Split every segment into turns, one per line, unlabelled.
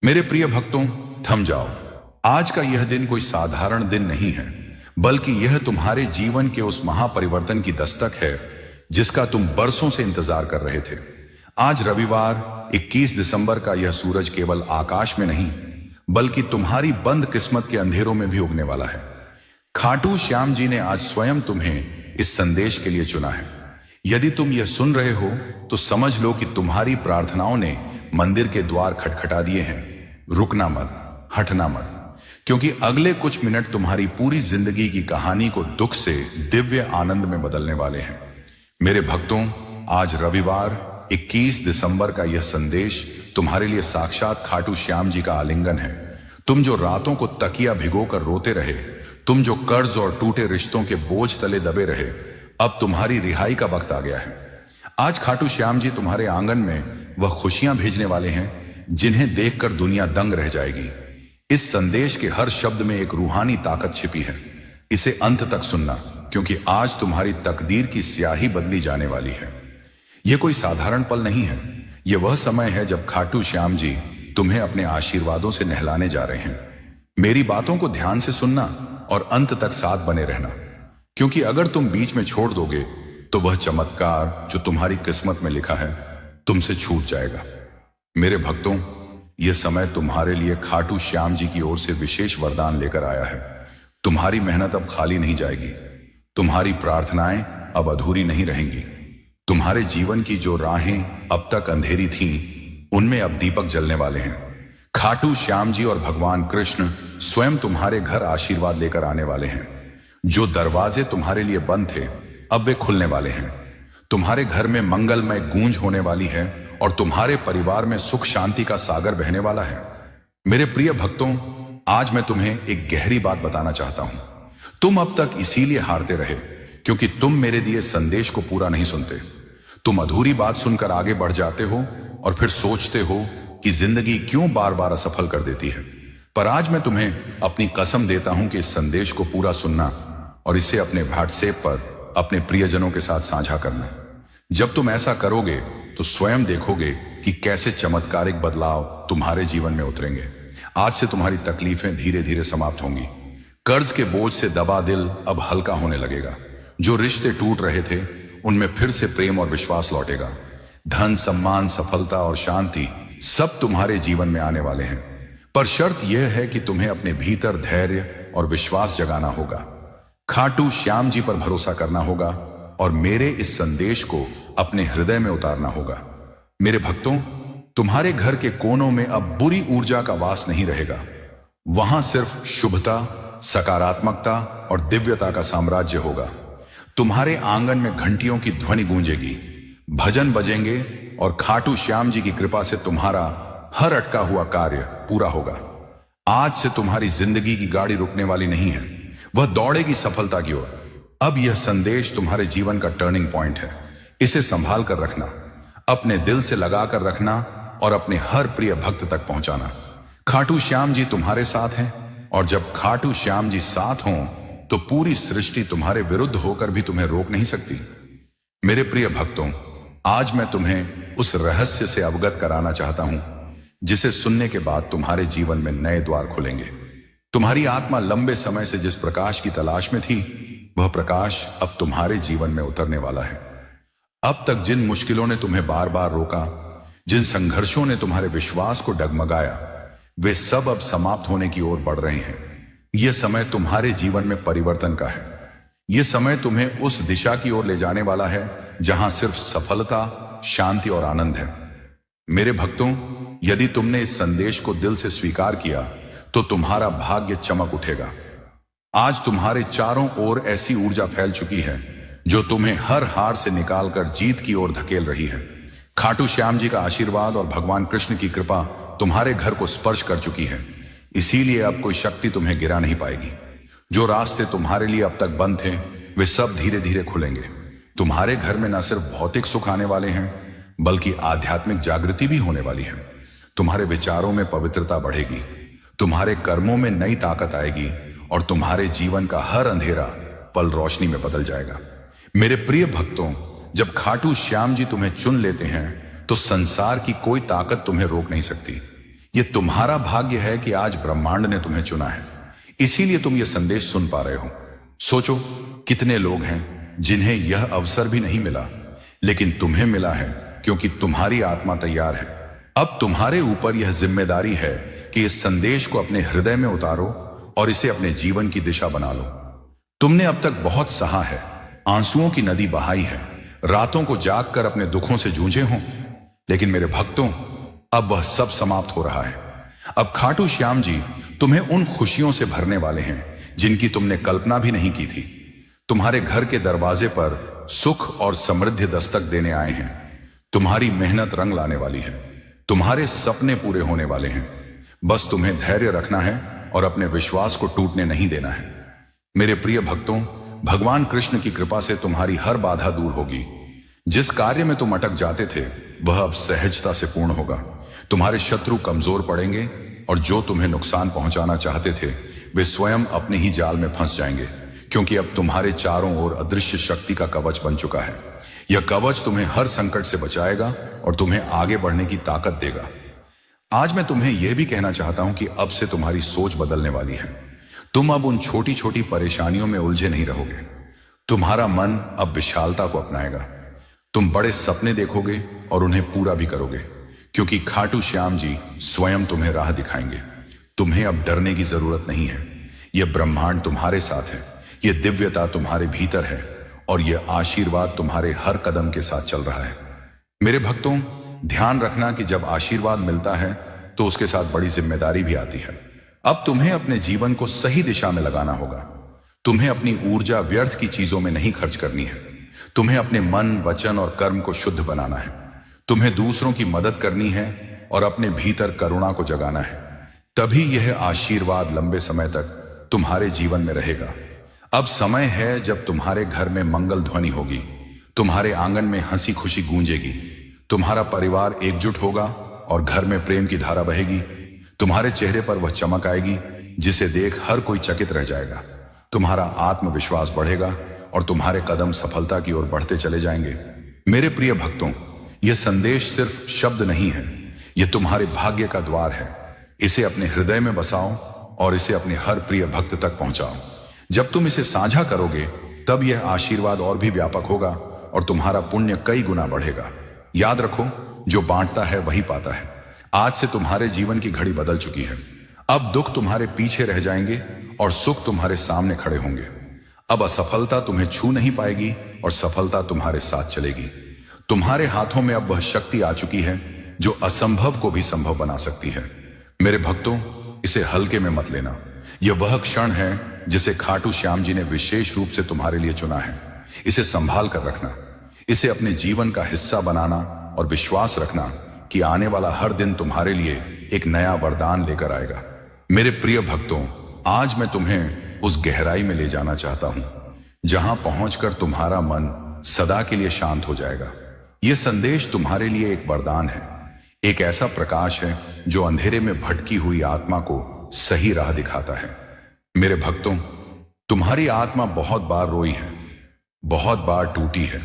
मेरे प्रिय भक्तों, थम जाओ। आज का यह दिन कोई साधारण दिन नहीं है, बल्कि यह तुम्हारे जीवन के उस महापरिवर्तन की दस्तक है जिसका तुम बरसों से इंतजार कर रहे थे। आज रविवार 21 दिसंबर का यह सूरज केवल आकाश में नहीं, बल्कि तुम्हारी बंद किस्मत के अंधेरों में भी उगने वाला है। खाटू श्याम जी ने आज स्वयं तुम्हें इस संदेश के लिए चुना है। यदि तुम यह सुन रहे हो तो समझ लो कि तुम्हारी प्रार्थनाओं ने मंदिर के द्वार खटखटा दिए हैं। रुकना मत, हटना मत, क्योंकि अगले कुछ मिनट तुम्हारी पूरी जिंदगी की कहानी को दुख से दिव्य आनंद में बदलने वाले हैं। मेरे भक्तों, आज रविवार 21 दिसंबर का यह संदेश तुम्हारे लिए साक्षात खाटू श्याम जी का आलिंगन है। तुम जो रातों को तकिया भिगोकर रोते रहे, तुम जो कर्ज और टूटे रिश्तों के बोझ तले दबे रहे, अब तुम्हारी रिहाई का वक्त आ गया है। आज खाटू श्याम जी तुम्हारे आंगन में वह खुशियां भेजने वाले हैं जिन्हें देखकर दुनिया दंग रह जाएगी। इस संदेश के हर शब्द में एक रूहानी ताकत छिपी है। इसे अंत तक सुनना, क्योंकि आज तुम्हारी तकदीर की स्याही बदली जाने वाली है। यह कोई साधारण पल नहीं है। यह वह समय है जब खाटू श्याम जी तुम्हें अपने आशीर्वादों से नहलाने जा रहे हैं। मेरी बातों को ध्यान से सुनना और अंत तक साथ बने रहना, क्योंकि अगर तुम बीच में छोड़ दोगे तो वह चमत्कार जो तुम्हारी किस्मत में लिखा है तुमसे छूट जाएगा। मेरे भक्तों, यह समय तुम्हारे लिए खाटू श्याम जी की ओर से विशेष वरदान लेकर आया है। तुम्हारी मेहनत अब खाली नहीं जाएगी। तुम्हारी प्रार्थनाएं अब अधूरी नहीं रहेंगी। तुम्हारे जीवन की जो राहें अब तक अंधेरी थीं, उनमें अब दीपक जलने वाले हैं। खाटू श्याम जी और भगवान कृष्ण स्वयं तुम्हारे घर आशीर्वाद लेकर आने वाले हैं। जो दरवाजे तुम्हारे लिए बंद थे, अब वे खुलने वाले हैं। तुम्हारे घर में मंगलमय गूंज होने वाली है और तुम्हारे परिवार में सुख शांति का सागर बहने वाला है। मेरे प्रिय भक्तों, आज मैं तुम्हें एक गहरी बात बताना चाहता हूं। तुम अब तक इसीलिए हारते रहे क्योंकि तुम मेरे दिए संदेश को पूरा नहीं सुनते। तुम अधूरी बात सुनकर आगे बढ़ जाते हो और फिर सोचते हो कि जिंदगी क्यों बार बार असफल कर देती है। पर आज मैं तुम्हें अपनी कसम देता हूं कि इस संदेश को पूरा सुनना और इसे अपने व्हाट्सएप पर अपने प्रियजनों के साथ साझा करना। जब तुम ऐसा करोगे तो स्वयं देखोगे कि कैसे चमत्कारिक बदलाव तुम्हारे जीवन में उतरेंगे। आज से तुम्हारी तकलीफें धीरे धीरे समाप्त होंगी। कर्ज के बोझ से दबा दिल अब हल्का होने लगेगा। जो रिश्ते टूट रहे थे, उनमें फिर से प्रेम और विश्वास लौटेगा। धन, सम्मान, सफलता और शांति सब तुम्हारे जीवन में आने वाले हैं। पर शर्त यह है कि तुम्हें अपने भीतर धैर्य और विश्वास जगाना होगा। खाटू श्याम जी पर भरोसा करना होगा और मेरे इस संदेश को अपने हृदय में उतारना होगा। मेरे भक्तों, तुम्हारे घर के कोनों में अब बुरी ऊर्जा का वास नहीं रहेगा। वहां सिर्फ शुभता, सकारात्मकता और दिव्यता का साम्राज्य होगा। तुम्हारे आंगन में घंटियों की ध्वनि गूंजेगी, भजन बजेंगे और खाटू श्याम जी की कृपा से तुम्हारा हर अटका हुआ कार्य पूरा होगा। आज से तुम्हारी जिंदगी की गाड़ी रुकने वाली नहीं है, वह दौड़ेगी सफलता की ओर। अब यह संदेश तुम्हारे जीवन का टर्निंग पॉइंट है। इसे संभाल कर रखना, अपने दिल से लगा कर रखना और अपने हर प्रिय भक्त तक पहुंचाना। खाटू श्याम जी तुम्हारे साथ हैं और जब खाटू श्याम जी साथ हों तो पूरी सृष्टि तुम्हारे विरुद्ध होकर भी तुम्हें रोक नहीं सकती। मेरे प्रिय भक्तों, आज मैं तुम्हें उस रहस्य से अवगत कराना चाहता हूं जिसे सुनने के बाद तुम्हारे जीवन में नए द्वार खुलेंगे। तुम्हारी आत्मा लंबे समय से जिस प्रकाश की तलाश में थी, वह प्रकाश अब तुम्हारे जीवन में उतरने वाला है। अब तक जिन मुश्किलों ने तुम्हें बार बार रोका, जिन संघर्षों ने तुम्हारे विश्वास को डगमगाया, वे सब अब समाप्त होने की ओर बढ़ रहे हैं। यह समय तुम्हारे जीवन में परिवर्तन का है। यह समय तुम्हें उस दिशा की ओर ले जाने वाला है जहां सिर्फ सफलता, शांति और आनंद है। मेरे भक्तों, यदि तुमने इस संदेश को दिल से स्वीकार किया तो तुम्हारा भाग्य चमक उठेगा। आज तुम्हारे चारों ओर ऐसी ऊर्जा फैल चुकी है जो तुम्हें हर हार से निकालकर जीत की ओर धकेल रही है। खाटू श्याम जी का आशीर्वाद और भगवान कृष्ण की कृपा तुम्हारे घर को स्पर्श कर चुकी है। इसीलिए अब कोई शक्ति तुम्हें गिरा नहीं पाएगी। जो रास्ते तुम्हारे लिए अब तक बंद थे, वे सब धीरे धीरे खुलेंगे। तुम्हारे घर में न सिर्फ भौतिक सुख आने वाले हैं, बल्कि आध्यात्मिक जागृति भी होने वाली है। तुम्हारे विचारों में पवित्रता बढ़ेगी, तुम्हारे कर्मों में नई ताकत आएगी और तुम्हारे जीवन का हर अंधेरा पल रोशनी में बदल जाएगा। मेरे प्रिय भक्तों, जब खाटू श्याम जी तुम्हें चुन लेते हैं तो संसार की कोई ताकत तुम्हें रोक नहीं सकती। यह तुम्हारा भाग्य है कि आज ब्रह्मांड ने तुम्हें चुना है, इसीलिए तुम यह संदेश सुन पा रहे हो। सोचो कितने लोग हैं जिन्हें यह अवसर भी नहीं मिला, लेकिन तुम्हें मिला है क्योंकि तुम्हारी आत्मा तैयार है। अब तुम्हारे ऊपर यह जिम्मेदारी है कि इस संदेश को अपने हृदय में उतारो और इसे अपने जीवन की दिशा बना लो। तुमने अब तक बहुत सहा है, आंसुओं की नदी बहाई है, रातों को जागकर अपने दुखों से जूझे हो, लेकिन मेरे भक्तों, अब वह सब समाप्त हो रहा है। अब खाटू श्याम जी तुम्हें उन खुशियों से भरने वाले हैं जिनकी तुमने कल्पना भी नहीं की थी। तुम्हारे घर के दरवाजे पर सुख और समृद्धि दस्तक देने आए हैं। तुम्हारी मेहनत रंग लाने वाली है, तुम्हारे सपने पूरे होने वाले हैं। बस तुम्हें धैर्य रखना है और अपने विश्वास को टूटने नहीं देना है। मेरे प्रिय भक्तों, भगवान कृष्ण की कृपा से तुम्हारी हर बाधा दूर होगी। जिस कार्य में तुम अटक जाते थे वह अब सहजता से पूर्ण होगा। तुम्हारे शत्रु कमजोर पड़ेंगे और जो तुम्हें नुकसान पहुंचाना चाहते थे वे स्वयं अपने ही जाल में फंस जाएंगे, क्योंकि अब तुम्हारे चारों ओर अदृश्य शक्ति का कवच बन चुका है। यह कवच तुम्हें हर संकट से बचाएगा और तुम्हें आगे बढ़ने की ताकत देगा। आज मैं तुम्हें यह भी कहना चाहता हूं कि अब से तुम्हारी सोच बदलने वाली है। तुम अब उन छोटी छोटी परेशानियों में उलझे नहीं रहोगे। तुम्हारा मन अब विशालता को अपनाएगा। तुम बड़े सपने देखोगे और उन्हें पूरा भी करोगे, क्योंकि खाटू श्याम जी स्वयं तुम्हें राह दिखाएंगे। तुम्हें अब डरने की जरूरत नहीं है। यह ब्रह्मांड तुम्हारे साथ है, यह दिव्यता तुम्हारे भीतर है और यह आशीर्वाद तुम्हारे हर कदम के साथ चल रहा है। मेरे भक्तों, ध्यान रखना कि जब आशीर्वाद मिलता है तो उसके साथ बड़ी जिम्मेदारी भी आती है। अब तुम्हें अपने जीवन को सही दिशा में लगाना होगा। तुम्हें अपनी ऊर्जा व्यर्थ की चीजों में नहीं खर्च करनी है। तुम्हें अपने मन, वचन और कर्म को शुद्ध बनाना है। तुम्हें दूसरों की मदद करनी है और अपने भीतर करुणा को जगाना है। तभी यह आशीर्वाद लंबे समय तक तुम्हारे जीवन में रहेगा। अब समय है जब तुम्हारे घर में मंगल ध्वनि होगी, तुम्हारे आंगन में हंसी खुशी गूंजेगी, तुम्हारा परिवार एकजुट होगा और घर में प्रेम की धारा बहेगी। तुम्हारे चेहरे पर वह चमक आएगी जिसे देख हर कोई चकित रह जाएगा। तुम्हारा आत्मविश्वास बढ़ेगा और तुम्हारे कदम सफलता की ओर बढ़ते चले जाएंगे। मेरे प्रिय भक्तों, यह संदेश सिर्फ शब्द नहीं है, यह तुम्हारे भाग्य का द्वार है। इसे अपने हृदय में बसाओ और इसे अपने हर प्रिय भक्त तक पहुंचाओ। जब तुम इसे साझा करोगे तब यह आशीर्वाद और भी व्यापक होगा और तुम्हारा पुण्य कई गुना बढ़ेगा। याद रखो, जो बांटता है वही पाता है। आज से तुम्हारे जीवन की घड़ी बदल चुकी है। अब दुख तुम्हारे पीछे रह जाएंगे और सुख तुम्हारे सामने खड़े होंगे। अब असफलता तुम्हें छू नहीं पाएगी और सफलता तुम्हारे साथ चलेगी। तुम्हारे हाथों में अब वह शक्ति आ चुकी है जो असंभव को भी संभव बना सकती है। मेरे भक्तों, इसे हल्के में मत लेना। यह वह क्षण है जिसे खाटू श्याम जी ने विशेष रूप से तुम्हारे लिए चुना है। इसे संभाल कर रखना, इसे अपने जीवन का हिस्सा बनाना और विश्वास रखना कि आने वाला हर दिन तुम्हारे लिए एक नया वरदान लेकर आएगा। मेरे प्रिय भक्तों, आज मैं तुम्हें उस गहराई में ले जाना चाहता हूं जहां पहुंचकर तुम्हारा मन सदा के लिए शांत हो जाएगा। यह संदेश तुम्हारे लिए एक वरदान है, एक ऐसा प्रकाश है जो अंधेरे में भटकी हुई आत्मा को सही राह दिखाता है। मेरे भक्तों, तुम्हारी आत्मा बहुत बार रोई है, बहुत बार टूटी है।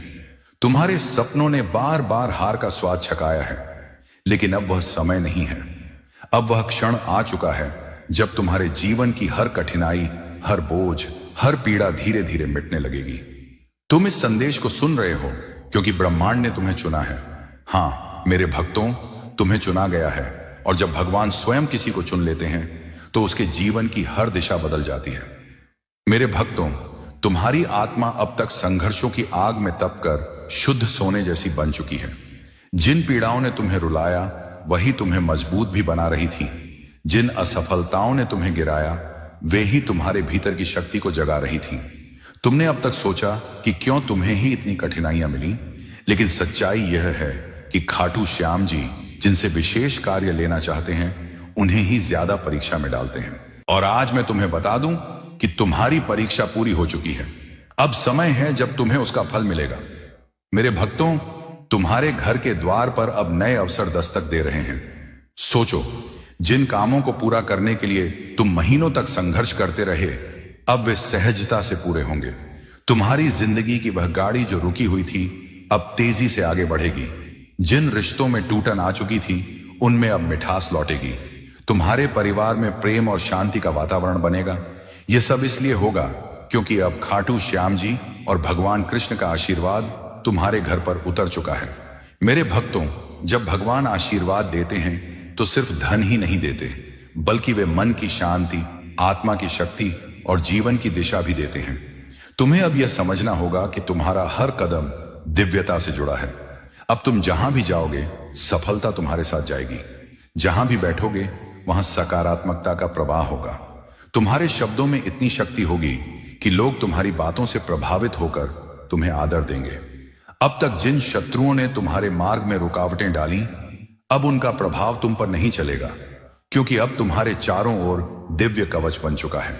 तुम्हारे सपनों ने बार बार हार का स्वाद छकाया है, लेकिन अब वह समय नहीं है। अब वह क्षण आ चुका है जब तुम्हारे जीवन की हर कठिनाई, हर बोझ, हर पीड़ा धीरे धीरे मिटने लगेगी। तुम इस संदेश को सुन रहे हो क्योंकि ब्रह्मांड ने तुम्हें चुना है। हां मेरे भक्तों, तुम्हें चुना गया है और जब भगवान स्वयं किसी को चुन लेते हैं तो उसके जीवन की हर दिशा बदल जाती है। मेरे भक्तों, तुम्हारी आत्मा अब तक संघर्षों की आग में तपकर शुद्ध सोने जैसी बन चुकी है। जिन पीड़ाओं ने तुम्हें रुलाया वही तुम्हें मजबूत भी बना रही थी। जिन असफलताओं ने तुम्हें गिराया वे ही तुम्हारे भीतर की शक्ति को जगा रही थी। तुमने अब तक सोचा कि क्यों तुम्हें ही इतनी कठिनाइयां मिली, लेकिन सच्चाई यह है कि खाटू श्याम जी जिनसे विशेष कार्य लेना चाहते हैं उन्हें ही ज्यादा परीक्षा में डालते हैं। और आज मैं तुम्हें बता दूं कि तुम्हारी परीक्षा पूरी हो चुकी है। अब समय है जब तुम्हें उसका फल मिलेगा। मेरे भक्तों, तुम्हारे घर के द्वार पर अब नए अवसर दस्तक दे रहे हैं। सोचो, जिन कामों को पूरा करने के लिए तुम महीनों तक संघर्ष करते रहे, अब वे सहजता से पूरे होंगे। तुम्हारी जिंदगी की वह गाड़ी जो रुकी हुई थी अब तेजी से आगे बढ़ेगी। जिन रिश्तों में टूटन आ चुकी थी उनमें अब मिठास लौटेगी। तुम्हारे परिवार में प्रेम और शांति का वातावरण बनेगा। यह सब इसलिए होगा क्योंकि अब खाटू श्याम जी और भगवान कृष्ण का आशीर्वाद तुम्हारे घर पर उतर चुका है। मेरे भक्तों, जब भगवान आशीर्वाद देते हैं तो सिर्फ धन ही नहीं देते, बल्कि वे मन की शांति, आत्मा की शक्ति और जीवन की दिशा भी देते हैं। तुम्हें अब यह समझना होगा कि तुम्हारा हर कदम दिव्यता से जुड़ा है। अब तुम जहां भी जाओगे, सफलता तुम्हारे साथ जाएगी। जहां भी बैठोगे, वहां सकारात्मकता का प्रवाह होगा। तुम्हारे शब्दों में इतनी शक्ति होगी कि लोग तुम्हारी बातों से प्रभावित होकर तुम्हें आदर देंगे। अब तक जिन शत्रुओं ने तुम्हारे मार्ग में रुकावटें डाली, अब उनका प्रभाव तुम पर नहीं चलेगा, क्योंकि अब तुम्हारे चारों ओर दिव्य कवच बन चुका है।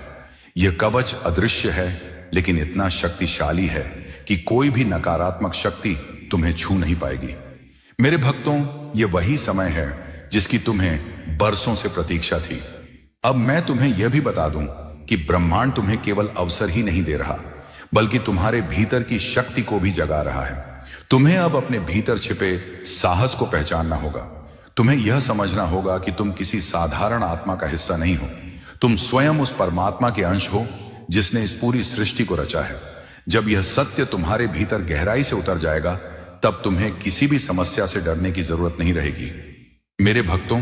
यह कवच अदृश्य है, लेकिन इतना शक्तिशाली है कि कोई भी नकारात्मक शक्ति तुम्हें छू नहीं पाएगी। मेरे भक्तों, यह वही समय है जिसकी तुम्हें बरसों से प्रतीक्षा थी। अब मैं तुम्हें यह भी बता दूं कि ब्रह्मांड तुम्हें केवल अवसर ही नहीं दे रहा, बल्कि तुम्हारे भीतर की शक्ति को भी जगा रहा है। तुम्हें अब अपने भीतर छिपे साहस को पहचानना होगा। तुम्हें यह समझना होगा कि तुम किसी साधारण आत्मा का हिस्सा नहीं हो। तुम स्वयं उस परमात्मा के अंश हो जिसने इस पूरी सृष्टि को रचा है। जब यह सत्य तुम्हारे भीतर गहराई से उतर जाएगा, तब तुम्हें किसी भी समस्या से डरने की जरूरत नहीं रहेगी। मेरे भक्तों,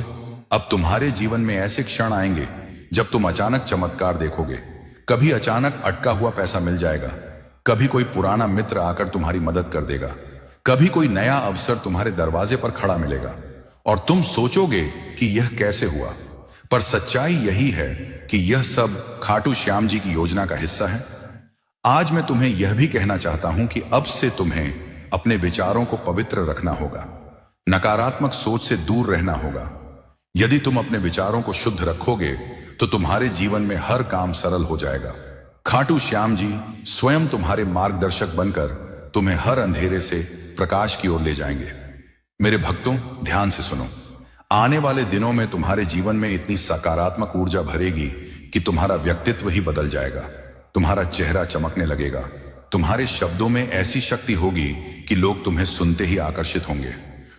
अब तुम्हारे जीवन में ऐसे क्षण आएंगे जब तुम अचानक चमत्कार देखोगे। कभी अचानक अटका हुआ पैसा मिल जाएगा, कभी कोई पुराना मित्र आकर तुम्हारी मदद कर देगा, कभी कोई नया अवसर तुम्हारे दरवाजे पर खड़ा मिलेगा और तुम सोचोगे कि यह कैसे हुआ। पर सच्चाई यही है कि यह सब खाटू श्याम जी की योजना का हिस्सा है। आज मैं तुम्हें यह भी कहना चाहता हूं कि अब से तुम्हें अपने विचारों को पवित्र रखना होगा, नकारात्मक सोच से दूर रहना होगा। यदि तुम अपने विचारों को शुद्ध रखोगे तो तुम्हारे जीवन में हर काम सरल हो जाएगा। खाटू श्याम जी स्वयं तुम्हारे मार्गदर्शक बनकर तुम्हें हर अंधेरे से प्रकाश की ओर ले जाएंगे। मेरे भक्तों, ध्यान से सुनो। आने वाले दिनों में तुम्हारे जीवन में इतनी सकारात्मक ऊर्जा भरेगी कि तुम्हारा व्यक्तित्व ही बदल जाएगा। तुम्हारा चेहरा चमकने लगेगा। तुम्हारे शब्दों में ऐसी शक्ति होगी कि लोग तुम्हें सुनते ही आकर्षित होंगे।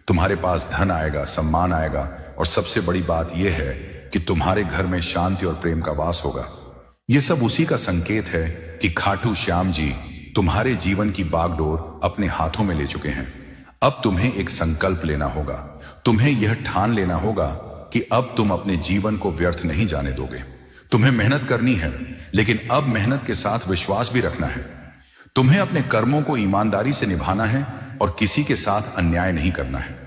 तुम्हारे पास धन आएगा, सम्मान आएगा और सबसे बड़ी बात यह है कि तुम्हारे घर में शांति और प्रेम का वास होगा। यह सब उसी का संकेत है कि खाटू श्याम जी तुम्हारे जीवन की बागडोर अपने हाथों में ले चुके हैं। अब तुम्हें एक संकल्प लेना होगा। तुम्हें यह ठान लेना होगा कि अब तुम अपने जीवन को व्यर्थ नहीं जाने दोगे। तुम्हें मेहनत करनी है, लेकिन अब मेहनत के साथ विश्वास भी रखना है। तुम्हें अपने कर्मों को ईमानदारी से निभाना है और किसी के साथ अन्याय नहीं करना है।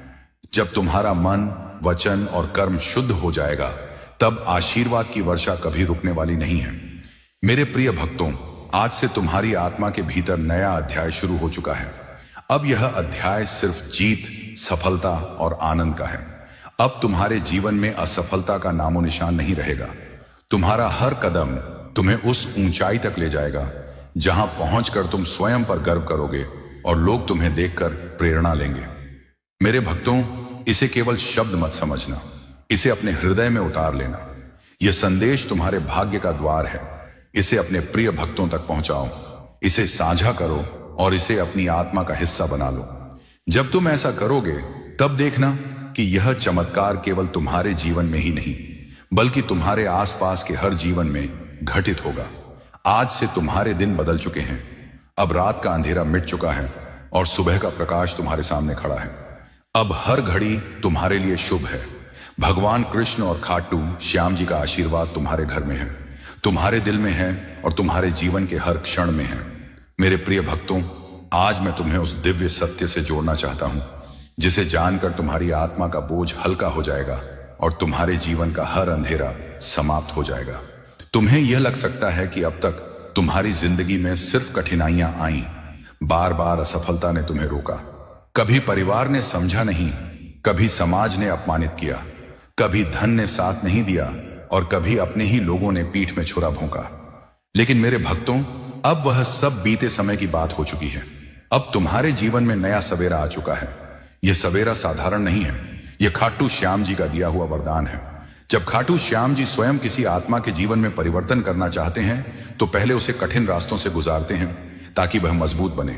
जब तुम्हारा मन, वचन और कर्म शुद्ध हो जाएगा, तब आशीर्वाद की वर्षा कभी रुकने वाली नहीं है। मेरे प्रिय भक्तों, आज से तुम्हारी आत्मा के भीतर नया अध्याय शुरू हो चुका है। अब यह अध्याय सिर्फ जीत, सफलता और आनंद का है। अब तुम्हारे जीवन में असफलता का नामो निशान नहीं रहेगा। तुम्हारा हर कदम तुम्हें उस ऊंचाई तक ले जाएगा जहां पहुंचकर तुम स्वयं पर गर्व करोगे और लोग तुम्हें देखकर प्रेरणा लेंगे। मेरे भक्तों, इसे केवल शब्द मत समझना, इसे अपने हृदय में उतार लेना। यह संदेश तुम्हारे भाग्य का द्वार है। इसे अपने प्रिय भक्तों तक पहुंचाओ, इसे साझा करो और इसे अपनी आत्मा का हिस्सा बना लो। जब तुम ऐसा करोगे, तब देखना कि यह चमत्कार केवल तुम्हारे जीवन में ही नहीं, बल्कि तुम्हारे आसपास के हर जीवन में घटित होगा। आज से तुम्हारे दिन बदल चुके हैं। अब रात का अंधेरा मिट चुका है और सुबह का प्रकाश तुम्हारे सामने खड़ा है। अब हर घड़ी तुम्हारे लिए शुभ है। भगवान कृष्ण और खाटू श्याम जी का आशीर्वाद तुम्हारे घर में है, तुम्हारे दिल में है और तुम्हारे जीवन के हर क्षण में है। मेरे प्रिय भक्तों, आज मैं तुम्हें उस दिव्य सत्य से जोड़ना चाहता हूं, जिसे जानकर तुम्हारी आत्मा का बोझ हल्का हो जाएगा और तुम्हारे जीवन का हर अंधेरा समाप्त हो जाएगा। तुम्हें यह लग सकता है कि अब तक तुम्हारी जिंदगी में सिर्फ कठिनाइयां आईं, बार बार असफलता ने तुम्हें रोका। कभी परिवार ने समझा नहीं, कभी समाज ने अपमानित किया, कभी धन ने साथ नहीं दिया और कभी अपने ही लोगों ने पीठ में छुरा भोंका। लेकिन मेरे भक्तों, अब वह सब बीते समय की बात हो चुकी है। अब तुम्हारे जीवन में नया सवेरा आ चुका है। यह सवेरा साधारण नहीं है, यह खाटू श्याम जी का दिया हुआ वरदान है। जब खाटू श्याम जी स्वयं किसी आत्मा के जीवन में परिवर्तन करना चाहते हैं, तो पहले उसे कठिन रास्तों से गुजारते हैं ताकि वह मजबूत बने।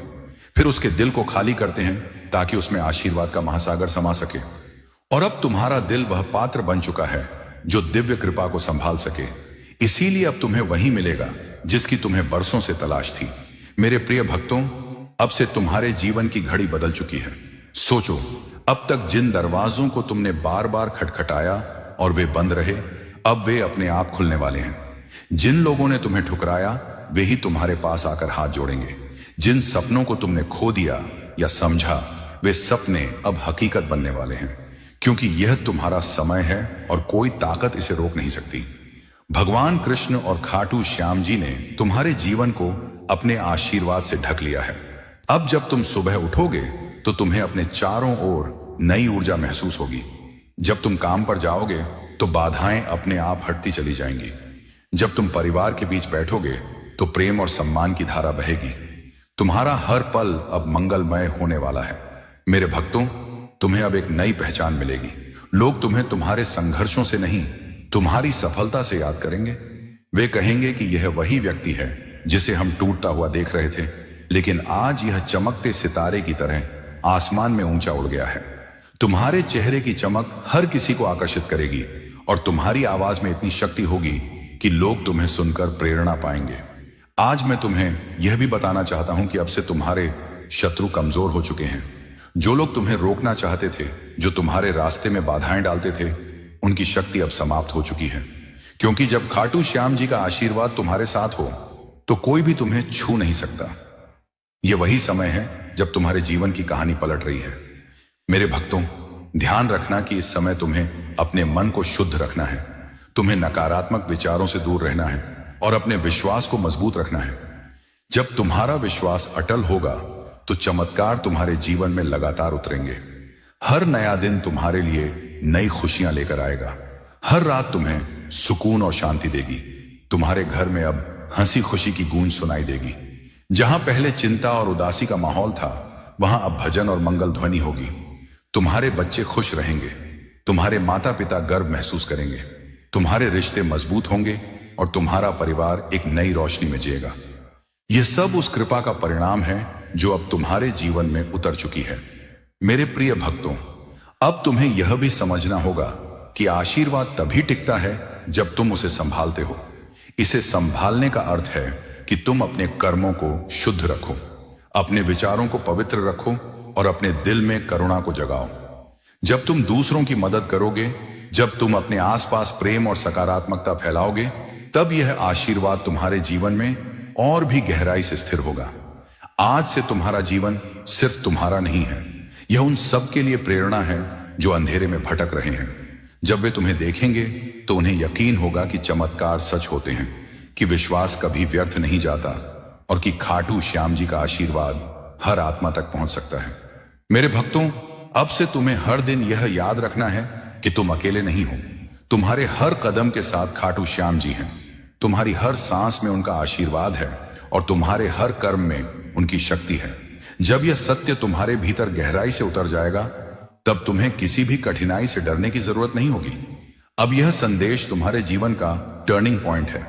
फिर उसके दिल को खाली करते हैं ताकि उसमें आशीर्वाद का महासागर समा सके। और अब तुम्हारा दिल वह पात्र बन चुका है जो दिव्य कृपा को संभाल सके। इसीलिए अब तुम्हें वही मिलेगा जिसकी तुम्हें बरसों से तलाश थी। मेरे प्रिय भक्तों, अब से तुम्हारे जीवन की घड़ी बदल चुकी है। सोचो, अब तक जिन दरवाजों को तुमने बार बार खटखटाया और वे बंद रहे, अब वे अपने आप खुलने वाले हैं। जिन लोगों ने तुम्हें ठुकराया, वे ही तुम्हारे पास आकर हाथ जोड़ेंगे। जिन सपनों को तुमने खो दिया या समझा, वे सपने अब हकीकत बनने वाले हैं, क्योंकि यह तुम्हारा समय है और कोई ताकत इसे रोक नहीं सकती। भगवान कृष्ण और खाटू श्याम जी ने तुम्हारे जीवन को अपने आशीर्वाद से ढक लिया है। अब जब तुम सुबह उठोगे तो तुम्हें अपने चारों ओर नई ऊर्जा महसूस होगी। जब तुम काम पर जाओगे तो बाधाएं अपने आप हटती चली जाएंगी। जब तुम परिवार के बीच बैठोगे तो प्रेम और सम्मान की धारा बहेगी। तुम्हारा हर पल अब मंगलमय होने वाला है। मेरे भक्तों, तुम्हें अब एक नई पहचान मिलेगी। लोग तुम्हें तुम्हारे संघर्षों से नहीं, तुम्हारी सफलता से याद करेंगे। वे कहेंगे कि यह वही व्यक्ति है जिसे हम टूटता हुआ देख रहे थे, लेकिन आज यह चमकते सितारे की तरह आसमान में ऊंचा उड़ गया है। तुम्हारे चेहरे की चमक हर किसी को आकर्षित करेगी और तुम्हारी आवाज में इतनी शक्ति होगी कि लोग तुम्हें सुनकर प्रेरणा पाएंगे। आज मैं तुम्हें यह भी बताना चाहता हूं कि अब से तुम्हारे शत्रु कमजोर हो चुके हैं। जो लोग तुम्हें रोकना चाहते थे, जो तुम्हारे रास्ते में बाधाएं डालते थे, उनकी शक्ति अब समाप्त हो चुकी है। क्योंकि जब खाटू श्याम जी का आशीर्वाद तुम्हारे साथ हो तो कोई भी तुम्हें छू नहीं सकता। यह वही समय है जब तुम्हारे जीवन की कहानी पलट रही है। मेरे भक्तों, ध्यान रखना कि इस समय तुम्हें अपने मन को शुद्ध रखना है। तुम्हें नकारात्मक विचारों से दूर रहना है और अपने विश्वास को मजबूत रखना है। जब तुम्हारा विश्वास अटल होगा तो चमत्कार तुम्हारे जीवन में लगातार उतरेंगे। हर नया दिन तुम्हारे लिए नई खुशियां लेकर आएगा। हर रात तुम्हें सुकून और शांति देगी। तुम्हारे घर में अब हंसी खुशी की गूंज सुनाई देगी। जहां पहले चिंता और उदासी का माहौल था, वहां अब भजन और मंगल ध्वनि होगी। तुम्हारे बच्चे खुश रहेंगे। तुम्हारे माता पिता गर्व महसूस करेंगे। तुम्हारे रिश्ते मजबूत होंगे और तुम्हारा परिवार एक नई रोशनी में जिएगा। यह सब उस कृपा का परिणाम है जो अब तुम्हारे जीवन में उतर चुकी है। मेरे प्रिय भक्तों, अब तुम्हें यह भी समझना होगा कि आशीर्वाद तभी टिकता है जब तुम उसे संभालते हो। इसे संभालने का अर्थ है कि तुम अपने कर्मों को शुद्ध रखो, अपने विचारों को पवित्र रखो और अपने दिल में करुणा को जगाओ। जब तुम दूसरों की मदद करोगे, जब तुम अपने आसपास प्रेम और सकारात्मकता फैलाओगे, तब यह आशीर्वाद तुम्हारे जीवन में और भी गहराई से स्थिर होगा। आज से तुम्हारा जीवन सिर्फ तुम्हारा नहीं है, यह उन सब के लिए प्रेरणा है जो अंधेरे में भटक रहे हैं। जब वे तुम्हें देखेंगे तो उन्हें यकीन होगा कि चमत्कार सच होते हैं, कि विश्वास कभी व्यर्थ नहीं जाता और कि खाटू श्याम जी का आशीर्वाद हर आत्मा तक पहुंच सकता है। मेरे भक्तों, अब से तुम्हें हर दिन यह याद रखना है कि तुम अकेले नहीं हो। तुम्हारे हर कदम के साथ खाटू श्याम जी हैं। तुम्हारी हर सांस में उनका आशीर्वाद है और तुम्हारे हर कर्म में उनकी शक्ति है। जब यह सत्य तुम्हारे भीतर गहराई से उतर जाएगा, तब तुम्हें किसी भी कठिनाई से डरने की जरूरत नहीं होगी। अब यह संदेश तुम्हारे जीवन का टर्निंग पॉइंट है।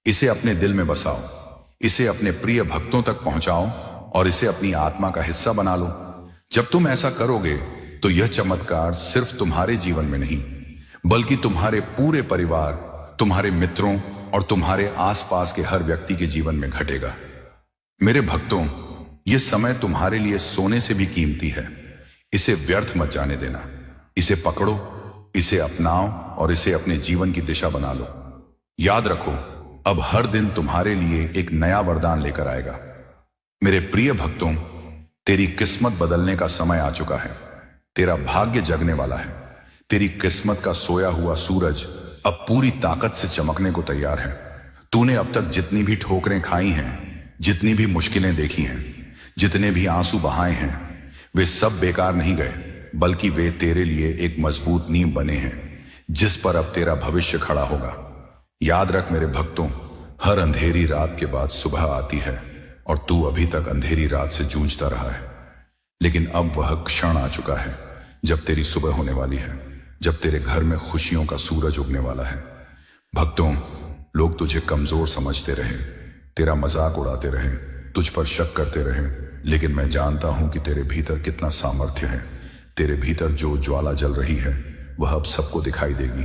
इसे अपने दिल में बसाओ, इसे अपने प्रिय भक्तों तक पहुंचाओ और इसे अपनी आत्मा का हिस्सा बना लो। जब तुम ऐसा करोगे तो यह चमत्कार सिर्फ तुम्हारे जीवन में नहीं, बल्कि तुम्हारे पूरे परिवार, तुम्हारे मित्रों और तुम्हारे आसपास के हर व्यक्ति के जीवन में घटेगा। मेरे भक्तों, यह समय तुम्हारे लिए सोने से भी कीमती है। इसे व्यर्थ मत जाने देना। इसे पकड़ो, इसे अपनाओ और इसे अपने जीवन की दिशा बना लो। याद रखो, अब हर दिन तुम्हारे लिए एक नया वरदान लेकर आएगा। मेरे प्रिय भक्तों, तेरी किस्मत बदलने का समय आ चुका है। तेरा भाग्य जगने वाला है। तेरी किस्मत का सोया हुआ सूरज अब पूरी ताकत से चमकने को तैयार है। तूने अब तक जितनी भी ठोकरें खाई हैं, जितनी भी मुश्किलें देखी हैं, जितने भी आंसू बहाए हैं, वे सब बेकार नहीं गए, बल्कि वे तेरे लिए एक मजबूत नींव बने हैं जिस पर अब तेरा भविष्य खड़ा होगा। याद रख मेरे भक्तों, हर अंधेरी रात के बाद सुबह आती है और तू अभी तक अंधेरी रात से जूझता रहा है। लेकिन अब वह क्षण आ चुका है जब तेरी सुबह होने वाली है, जब तेरे घर में खुशियों का सूरज उगने वाला है। भक्तों, लोग तुझे कमजोर समझते रहे, तेरा मजाक उड़ाते रहे, तुझ पर शक करते रहे, लेकिन मैं जानता हूं कि तेरे भीतर कितना सामर्थ्य है। तेरे भीतर जो ज्वाला जल रही है वह अब सबको दिखाई देगी।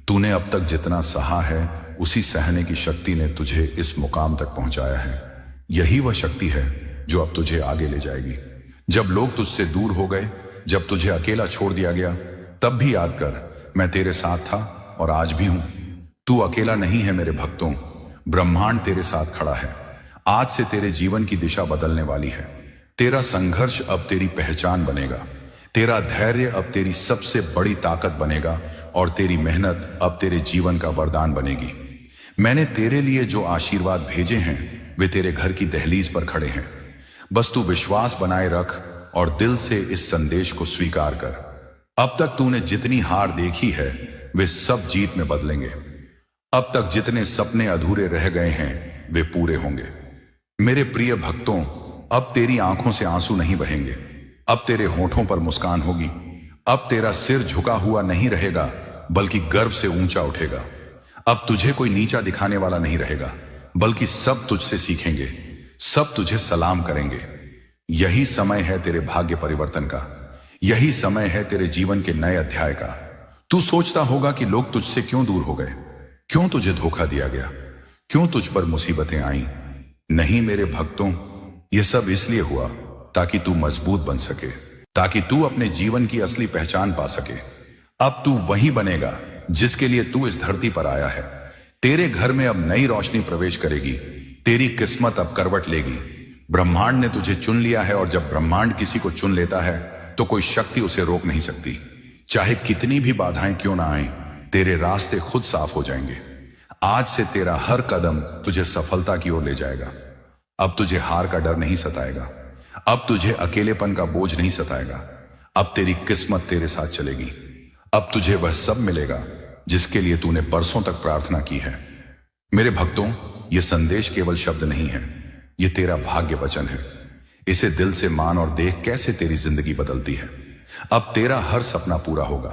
तूने अब तक जितना सहा है उसी सहने की शक्ति ने तुझे इस मुकाम तक पहुंचाया है। यही वह शक्ति है जो अब तुझे आगे ले जाएगी। जब लोग तुझसे दूर हो गए, जब तुझे अकेला छोड़ दिया गया, तब भी याद कर मैं तेरे साथ था और आज भी हूं। तू अकेला नहीं है मेरे भक्तों, ब्रह्मांड तेरे साथ खड़ा है। आज से तेरे जीवन की दिशा बदलने वाली है। तेरा संघर्ष अब तेरी पहचान बनेगा, तेरा धैर्य अब तेरी सबसे बड़ी ताकत बनेगा और तेरी मेहनत अब तेरे जीवन का वरदान बनेगी। मैंने तेरे लिए जो आशीर्वाद भेजे हैं वे तेरे घर की दहलीज पर खड़े हैं। बस तू विश्वास बनाए रख और दिल से इस संदेश को स्वीकार कर। अब तक तूने जितनी हार देखी है वे सब जीत में बदलेंगे। अब तक जितने सपने अधूरे रह गए हैं वे पूरे होंगे। मेरे प्रिय भक्तों, अब तेरी आंखों से आंसू नहीं बहेंगे, अब तेरे होठों पर मुस्कान होगी। अब तेरा सिर झुका हुआ नहीं रहेगा बल्कि गर्व से ऊंचा उठेगा। अब तुझे कोई नीचा दिखाने वाला नहीं रहेगा बल्कि सब तुझसे सीखेंगे, सब तुझे सलाम करेंगे। यही समय है तेरे भाग्य परिवर्तन का, यही समय है तेरे जीवन के नए अध्याय का। तू सोचता होगा कि लोग तुझसे क्यों दूर हो गए, क्यों तुझे धोखा दिया गया, क्यों तुझ पर मुसीबतें आई। नहीं मेरे भक्तों, यह सब इसलिए हुआ ताकि तू मजबूत बन सके, ताकि तू अपने जीवन की असली पहचान पा सके। अब तू वही बनेगा जिसके लिए तू इस धरती पर आया है। तेरे घर में अब नई रोशनी प्रवेश करेगी, तेरी किस्मत अब करवट लेगी। ब्रह्मांड ने तुझे चुन लिया है और जब ब्रह्मांड किसी को चुन लेता है तो कोई शक्ति उसे रोक नहीं सकती। चाहे कितनी भी बाधाएं क्यों ना आए, तेरे रास्ते खुद साफ हो जाएंगे। आज से तेरा हर कदम तुझे सफलता की ओर ले जाएगा। अब तुझे हार का डर नहीं सताएगा, अब तुझे अकेलेपन का बोझ नहीं सताएगा। अब तेरी किस्मत तेरे साथ चलेगी। अब तुझे वह सब मिलेगा जिसके लिए तूने बरसों तक प्रार्थना की है। मेरे भक्तों, यह संदेश केवल शब्द नहीं है, यह तेरा भाग्य वचन है। इसे दिल से मान और देख कैसे तेरी जिंदगी बदलती है। अब तेरा हर सपना पूरा होगा।